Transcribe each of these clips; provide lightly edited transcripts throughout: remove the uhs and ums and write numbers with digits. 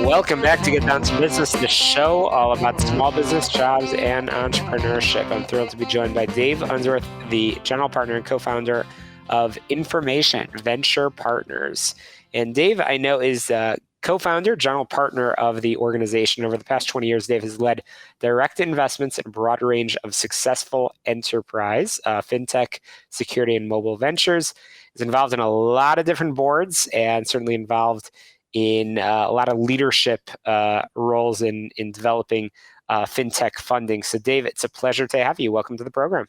Welcome back to Get Down to Business, the show all about small business, jobs, and entrepreneurship. I'm thrilled to be joined by Dave Unsworth, the general partner and co-founder of Information Venture Partners. And Dave, I know, is co-founder, general partner of the organization. Over the past 20 years, Dave has led direct investments in a broad range of successful enterprise, fintech, security, and mobile ventures. He's involved in a lot of different boards and certainly involved in a lot of leadership roles in developing fintech funding. So Dave, it's a pleasure to have you. Welcome to the program.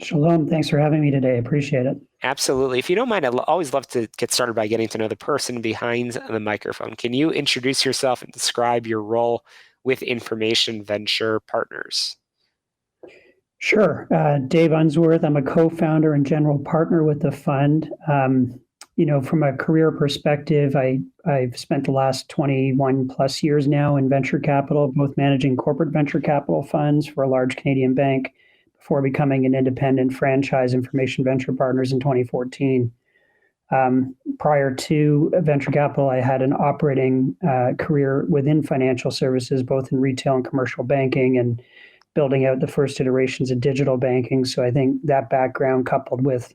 Shalom. Thanks for having me today. Appreciate it. Absolutely. If you don't mind, I'd always love to get started by getting to know the person behind the microphone. Can you introduce yourself and describe your role with Information Venture Partners? Sure. Dave Unsworth. I'm a co-founder and general partner with the fund. From a career perspective, I've spent the last 21 plus years now in venture capital, both managing corporate venture capital funds for a large Canadian bank before becoming an independent franchise Information Venture Partners in 2014. Prior to venture capital, I had an operating career within financial services, both in retail and commercial banking, and building out the first iterations of digital banking. So I think that background, coupled with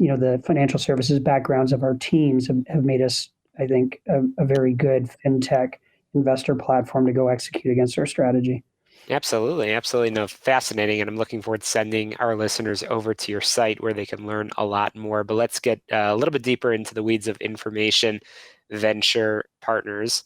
the financial services backgrounds of our teams, have made us, I think, a very good fintech investor platform to go execute against our strategy. Absolutely. Absolutely. No, fascinating. And I'm looking forward to sending our listeners over to your site where they can learn a lot more. But let's get a little bit deeper into the weeds of Information Venture Partners.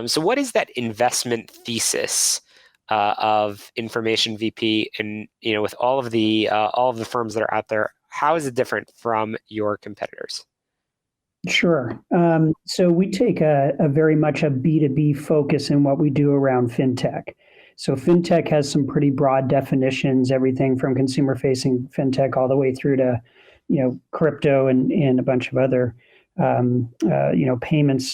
So what is that investment thesis of Information VP? And, with all of the firms that are out there, how is it different from your competitors? Sure. So we take a very much a B2B focus in what we do around fintech. So fintech has some pretty broad definitions, everything from consumer-facing fintech all the way through to, crypto and a bunch of other, payments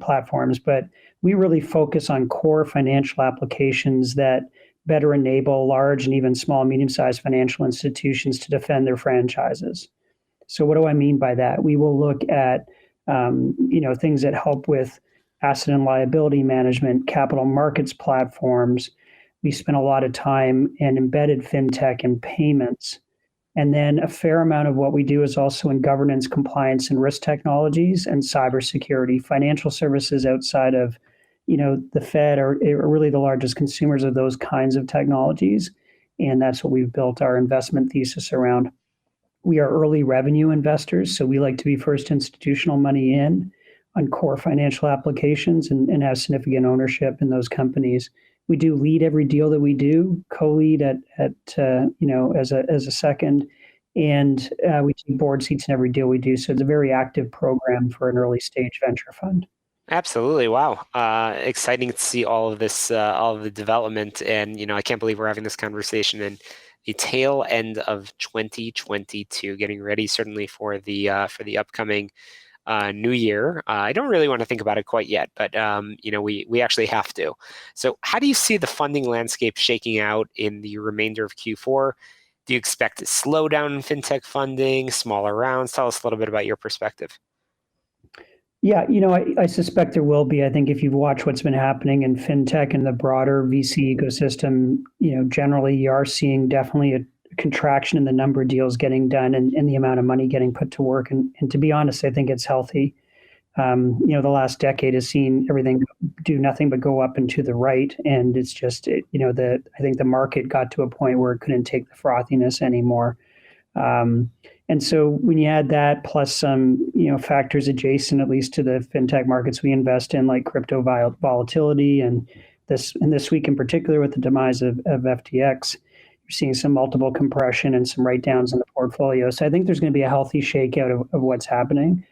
platforms. But we really focus on core financial applications that better enable large and even small, medium-sized financial institutions to defend their franchises. So what do I mean by that? We will look at, things that help with asset and liability management, capital markets platforms. We spend a lot of time in embedded fintech and payments. And then a fair amount of what we do is also in governance, compliance, and risk technologies and cybersecurity. Financial services outside of the Fed are really the largest consumers of those kinds of technologies. And that's what we've built our investment thesis around. We are early revenue investors, so we like to be first institutional money in on core financial applications and have significant ownership in those companies. We do lead every deal that we do, co-lead as a second, and we take board seats in every deal we do. So it's a very active program for an early stage venture fund. Absolutely. Wow. Exciting to see all of this, all of the development. And, I can't believe we're having this conversation in the tail end of 2022, getting ready certainly for the upcoming new year. I don't really want to think about it quite yet, but, we actually have to. So how do you see the funding landscape shaking out in the remainder of Q4? Do you expect a slowdown in fintech funding, smaller rounds? Tell us a little bit about your perspective. Yeah, I suspect there will be. I think if you've watched what's been happening in fintech and the broader VC ecosystem, generally you are seeing definitely a contraction in the number of deals getting done and the amount of money getting put to work. And to be honest, I think it's healthy. The last decade has seen everything do nothing but go up and to the right. And it's just, I think the market got to a point where it couldn't take the frothiness anymore. And so when you add that plus some, factors adjacent, at least to the fintech markets we invest in, like crypto volatility, and this week in particular with the demise of FTX, you're seeing some multiple compression and some write-downs in the portfolio. So I think there's going to be a healthy shakeout of what's happening.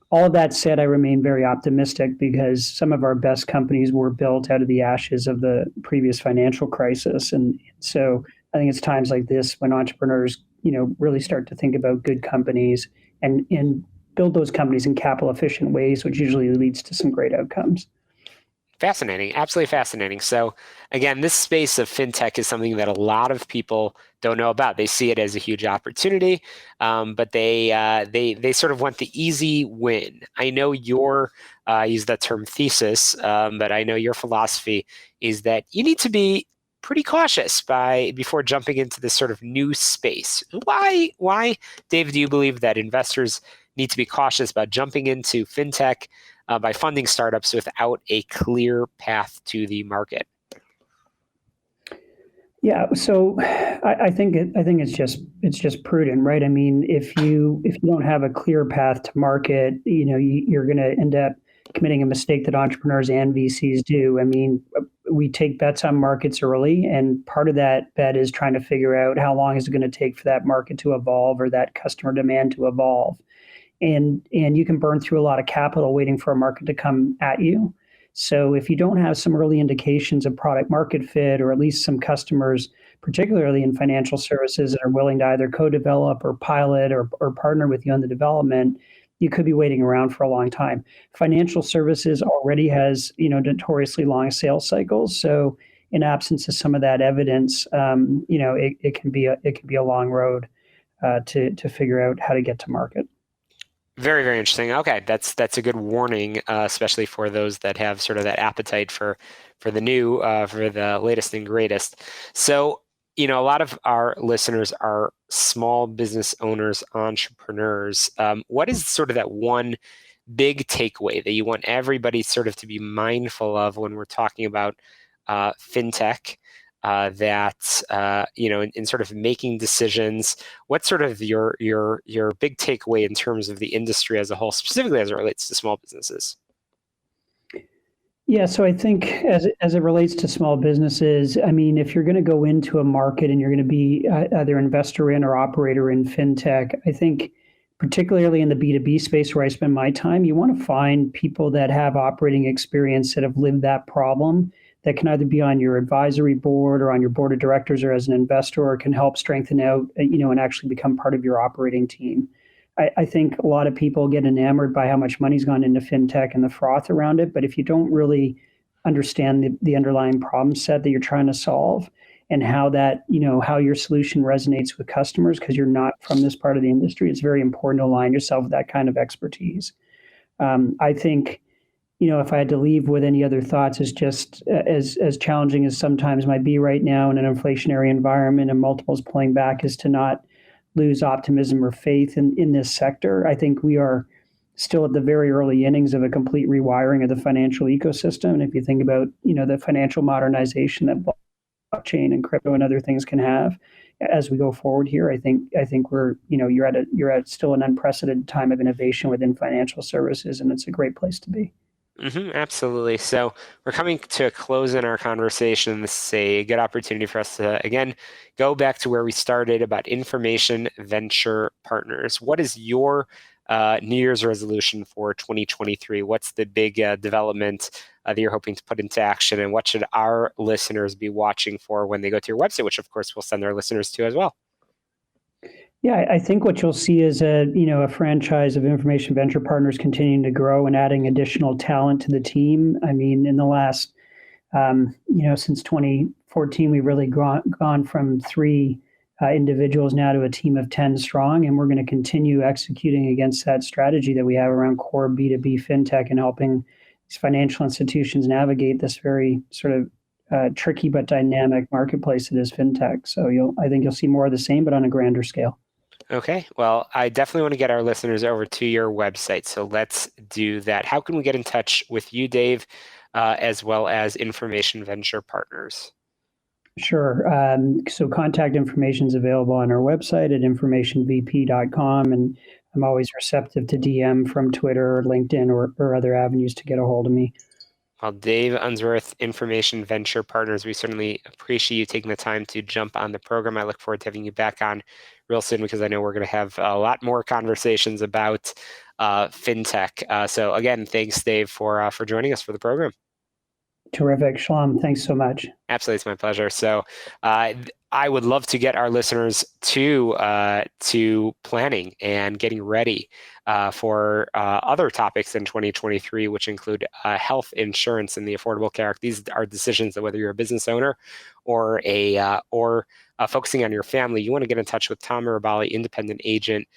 All of that said, I remain very optimistic because some of our best companies were built out of the ashes of the previous financial crisis. And so I think it's times like this when entrepreneurs, really start to think about good companies and build those companies in capital efficient ways, which usually leads to some great outcomes. Fascinating. Absolutely fascinating. So again, this space of fintech is something that a lot of people don't know about. They see it as a huge opportunity, but they sort of want the easy win. I know your I use that term thesis, but I know your philosophy is that you need to be pretty cautious before jumping into this sort of new space. Why, Dave, do you believe that investors need to be cautious about jumping into fintech by funding startups without a clear path to the market? Yeah, so I think it's just prudent, right? I mean, if you don't have a clear path to market, you're going to end up committing a mistake that entrepreneurs and VCs do. I mean, we take bets on markets early, and part of that bet is trying to figure out how long is it going to take for that market to evolve or that customer demand to evolve. And you can burn through a lot of capital waiting for a market to come at you. So if you don't have some early indications of product market fit, or at least some customers, particularly in financial services, that are willing to either co-develop or pilot or partner with you on the development, you could be waiting around for a long time. Financial services already has notoriously long sales cycles. So in absence of some of that evidence, it can be a long road to figure out how to get to market. Very, very interesting. Okay, that's a good warning, especially for those that have sort of that appetite for the new, for the latest and greatest. So, a lot of our listeners are small business owners, entrepreneurs. What is sort of that one big takeaway that you want everybody sort of to be mindful of when we're talking about fintech? That in sort of making decisions, what's sort of your big takeaway in terms of the industry as a whole, specifically as it relates to small businesses? Yeah, so I think as it relates to small businesses, I mean, if you're going to go into a market and you're going to be either investor in or operator in fintech, I think particularly in the B2B space where I spend my time, you want to find people that have operating experience, that have lived that problem, that can either be on your advisory board or on your board of directors or as an investor, or can help strengthen out, and actually become part of your operating team. I think a lot of people get enamored by how much money's gone into fintech and the froth around it. But if you don't really understand the underlying problem set that you're trying to solve, and how how your solution resonates with customers, because you're not from this part of the industry, it's very important to align yourself with that kind of expertise. I think, if I had to leave with any other thoughts, is just as challenging as sometimes might be right now in an inflationary environment and multiples pulling back, is to not lose optimism or faith in this sector. I think we are still at the very early innings of a complete rewiring of the financial ecosystem. And if you think about, the financial modernization that blockchain and crypto and other things can have as we go forward here, I think we're, you're at still an unprecedented time of innovation within financial services, and it's a great place to be. Absolutely. So we're coming to a close in our conversation. This is a good opportunity for us to, again, go back to where we started about information venture partners. What is your New Year's resolution for 2023? What's the big development that you're hoping to put into action? And what should our listeners be watching for when they go to your website, which of course we'll send our listeners to as well? Yeah, I think what you'll see is a franchise of information venture partners continuing to grow and adding additional talent to the team. I mean, in the last, since 2014, we've really gone from 3 individuals now to a team of 10 strong, and we're going to continue executing against that strategy that we have around core B2B fintech and helping these financial institutions navigate this very sort of tricky but dynamic marketplace that is fintech. So I think you'll see more of the same, but on a grander scale. Okay, well, I definitely want to get our listeners over to your website, so let's do that. How can we get in touch with you, Dave, as well as Information Venture Partners? Sure. So contact information is available on our website at informationvp.com, and I'm always receptive to DM from Twitter or LinkedIn or other avenues to get a hold of me. Well, Dave Unsworth, Information Venture Partners, we certainly appreciate you taking the time to jump on the program. I look forward to having you back on real soon, because I know we're going to have a lot more conversations about fintech. So again, thanks, Dave, for joining us for the program. Terrific. Shalom, thanks so much. Absolutely, it's my pleasure. So I would love to get our listeners to planning and getting ready for other topics in 2023, which include health insurance and the Affordable Care Act. These are decisions that whether you're a business owner or focusing on your family, you want to get in touch with Tom Mirabali, independent agent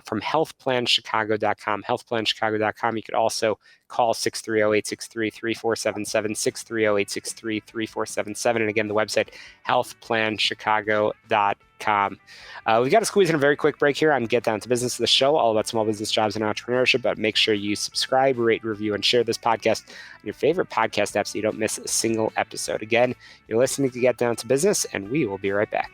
from healthplanchicago.com. Healthplanchicago.com. You could also call 630-863-3477, 630-863-3477. And again, the website, healthplanchicago.com. We've got to squeeze in a very quick break here on Get Down to Business, the show all about small business, jobs, and entrepreneurship. But make sure you subscribe, rate, review, and share this podcast on your favorite podcast app so you don't miss a single episode. Again, you're listening to Get Down to Business, and we will be right back.